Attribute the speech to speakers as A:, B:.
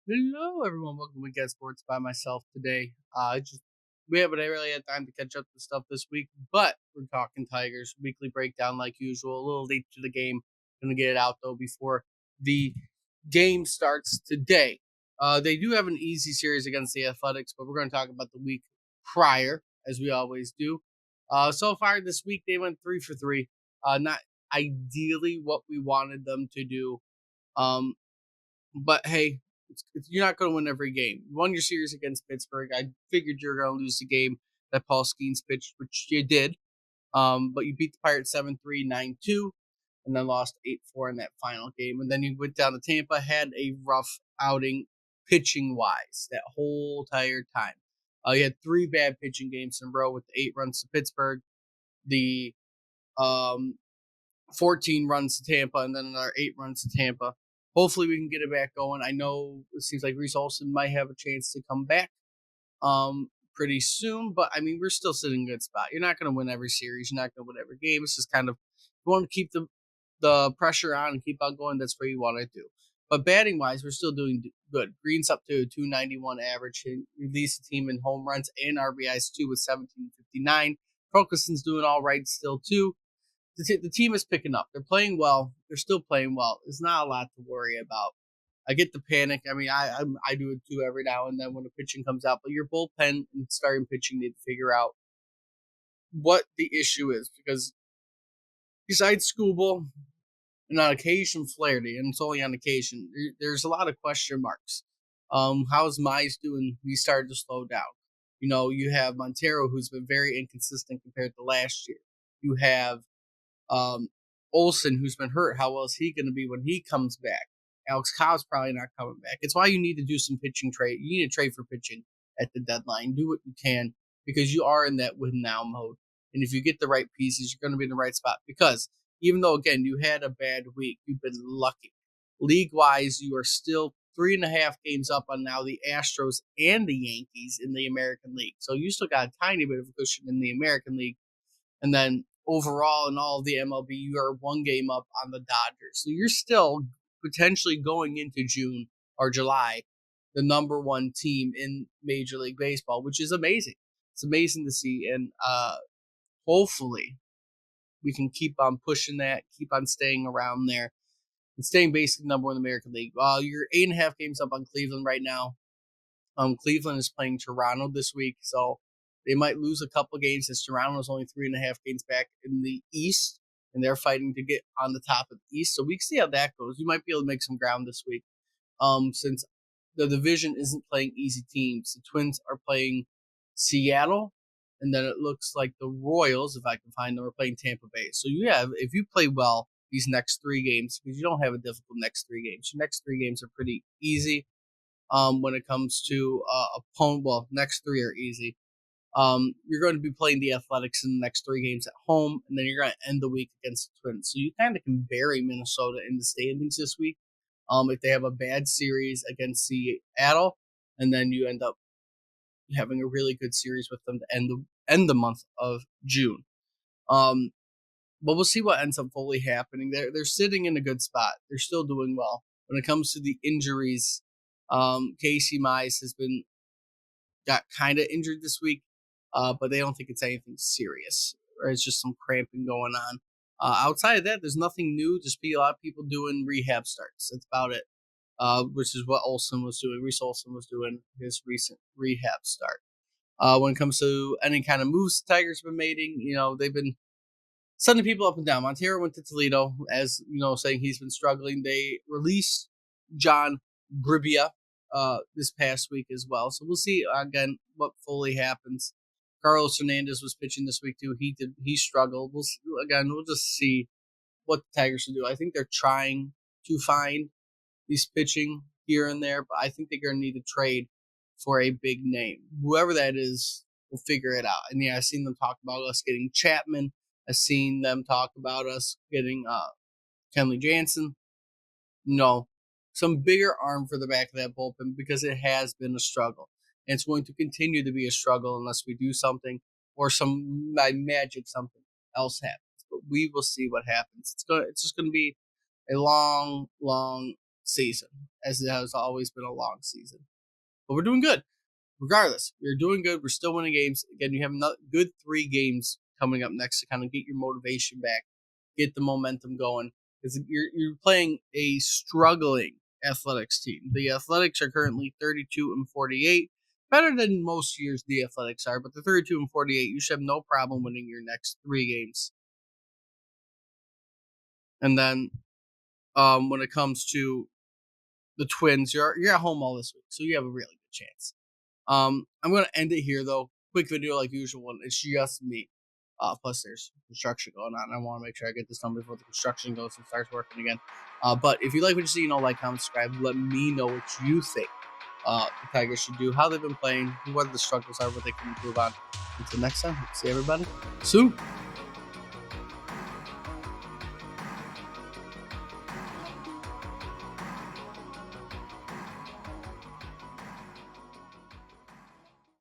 A: Hello, everyone. Welcome to Weekend Sports by myself today. We haven't really had time to catch up with stuff this week, but we're talking Tigers weekly breakdown like usual. A little late to the game. Gonna get it out though before the game starts today. They do have an easy series against the Athletics, but we're going to talk about the week prior, as we always do. So far this week, they went 3 for 3. Not ideally what we wanted them to do. Um, but hey, you're not going to win every game. You won your series against Pittsburgh. I figured you were going to lose the game that Paul Skeens pitched, which you did. But you beat the Pirates 7-3, 9-2, and then lost 8-4 in that final game. And then you went down to Tampa, had a rough outing pitching wise that whole entire time. You had three bad pitching games in a row with the 8 runs to Pittsburgh, the um, 14 runs to Tampa, and then another 8 runs to Tampa. Hopefully, we can get it back going. I know it seems like Reese Olson might have a chance to come back pretty soon, but I mean, we're still sitting in a good spot. You're not going to win every series. You're not going to win every game. It's just kind of you want to keep the pressure on and keep on going. That's what you want to do. But batting wise, we're still doing good. Green's up to a 291 average. He leads the team in home runs and RBIs too with 1759. Fulkerson's doing all right still too. The team is picking up. They're playing well. They're still playing well. There's not a lot to worry about. I get the panic. I mean, I do it too every now and then when the pitching comes out. But your bullpen and starting pitching need to figure out what the issue is because besides Scooble and on occasion Flaherty, and it's only on occasion, there's a lot of question marks. How's Mize doing? He started to slow down. You have Montero, who's been very inconsistent compared to last year. You have um, Olson, who's been hurt, how well is he going to be when he comes back? Alex Cobb's probably not coming back. It's why you need to do some pitching trade. You need to trade for pitching at the deadline. Do what you can because you are in that win now mode. And if you get the right pieces, you're going to be in the right spot. Because even though, again, you had a bad week, you've been lucky. League wise, you are still 3.5 games up on now the Astros and the Yankees in the American League. So you still got a tiny bit of a cushion in the American League. And then overall in all of the MLB, you are 1 game up on the Dodgers. So you're still potentially going into June or July, the number one team in Major League Baseball, which is amazing. It's amazing to see. And hopefully we can keep on pushing that, keep on staying around there, and staying basically number one in the American League. You're 8.5 games up on Cleveland right now. Cleveland is playing Toronto this week, so they might lose a couple games as Toronto is only 3.5 games back in the East, and they're fighting to get on the top of the East. So we can see how that goes. You might be able to make some ground this week, since the division isn't playing easy teams. The Twins are playing Seattle, and then it looks like the Royals, if I can find them, are playing Tampa Bay. So if you play well these next 3 games, because you don't have a difficult next 3 games. Your next 3 games are pretty easy when it comes to opponent. Well, next three are easy. You're going to be playing the Athletics in the next 3 games at home, and then you're going to end the week against the Twins. So you kind of can bury Minnesota in the standings this week. If they have a bad series against Seattle, and then you end up having a really good series with them to end the month of June. Um, but we'll see what ends up fully happening. They're sitting in a good spot. They're still doing well. When it comes to the injuries, Casey Mize has been got kind of injured this week, but they don't think it's anything serious. Or it's just some cramping going on. Outside of that, there's nothing new. Just be a lot of people doing rehab starts. That's about it. Which is what Olson was doing. Reese Olson was doing his recent rehab start. When it comes to any kind of moves the Tigers have been making, they've been sending people up and down. Montero went to Toledo, as saying he's been struggling. They released John Bribia this past week as well. So we'll see again what fully happens. Carlos Hernandez was pitching this week too. He struggled. We'll just see what the Tigers will do. I think they're trying to find these pitching here and there, but I think they're going to need to trade for a big name. Whoever that is, will figure it out. And yeah, I've seen them talk about us getting Chapman. I've seen them talk about us getting Kenley Jansen. No, some bigger arm for the back of that bullpen because it has been a struggle. And it's going to continue to be a struggle unless we do something or some by magic something else happens. But we will see what happens. It's just going to be a long, long season, as it has always been a long season. But we're doing good. Regardless, we're doing good. We're still winning games. Again, you have another good 3 games coming up next to kind of get your motivation back, get the momentum going. Because you're playing a struggling athletics team. The Athletics are currently 32-48, better than most years the Athletics are, but the 32-48, you should have no problem winning your next 3 games. And then when it comes to the Twins, you're at home all this week, so you have a really good chance. I'm gonna end it here though. Quick video like usual. It's just me. Plus there's construction going on. I want to make sure I get this done before the construction goes and starts working again. But if you like what you see, like, comment, subscribe. Let me know what you think the Tigers should do, how they've been playing, what the struggles are, what they can improve on. Until next time, see everybody soon.